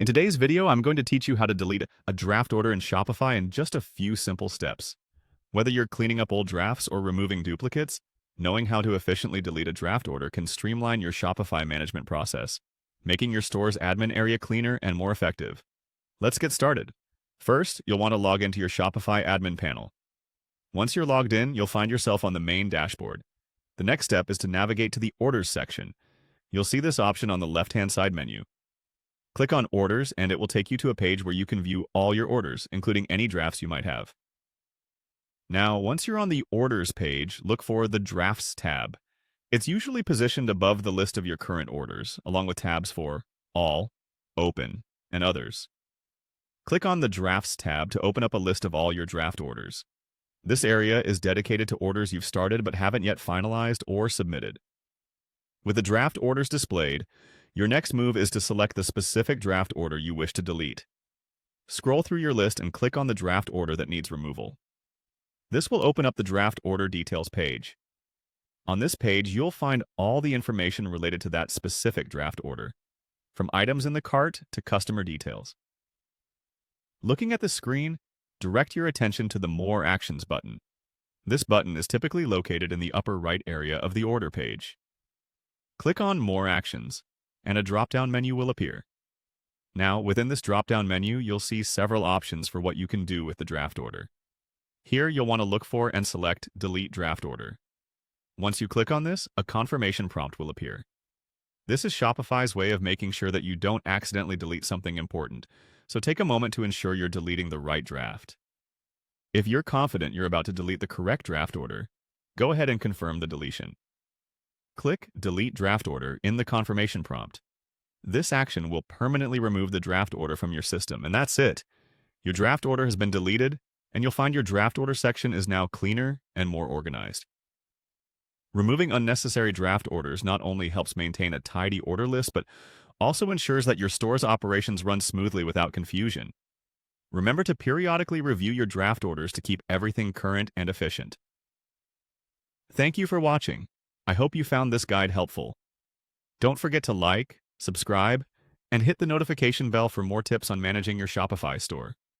In today's video, I'm going to teach you how to delete a draft order in Shopify in just a few simple steps. Whether you're cleaning up old drafts or removing duplicates, knowing how to efficiently delete a draft order can streamline your Shopify management process, making your store's admin area cleaner and more effective. Let's get started. First, you'll want to log into your Shopify admin panel. Once you're logged in, you'll find yourself on the main dashboard. The next step is to navigate to the Orders section. You'll see this option on the left-hand side menu. Click on Orders and it will take you to a page where you can view all your orders, including any drafts you might have. Now, once you're on the Orders page, look for the Drafts tab. It's usually positioned above the list of your current orders, along with tabs for All, Open, and Others. Click on the Drafts tab to open up a list of all your draft orders. This area is dedicated to orders you've started but haven't yet finalized or submitted. With the draft orders displayed, your next move is to select the specific draft order you wish to delete. Scroll through your list and click on the draft order that needs removal. This will open up the draft order details page. On this page, you'll find all the information related to that specific draft order, from items in the cart to customer details. Looking at the screen, direct your attention to the More Actions button. This button is typically located in the upper right area of the order page. Click on More Actions, and a drop-down menu will appear. Now, within this drop-down menu, you'll see several options for what you can do with the draft order. Here, you'll want to look for and select Delete Draft Order. Once you click on this, a confirmation prompt will appear. This is Shopify's way of making sure that you don't accidentally delete something important, so take a moment to ensure you're deleting the right draft. If you're confident you're about to delete the correct draft order, go ahead and confirm the deletion. Click Delete Draft Order in the confirmation prompt. This action will permanently remove the draft order from your system, and that's it. Your draft order has been deleted, and you'll find your draft order section is now cleaner and more organized. Removing unnecessary draft orders not only helps maintain a tidy order list, but also ensures that your store's operations run smoothly without confusion. Remember to periodically review your draft orders to keep everything current and efficient. Thank you for watching. I hope you found this guide helpful. Don't forget to like, subscribe, and hit the notification bell for more tips on managing your Shopify store.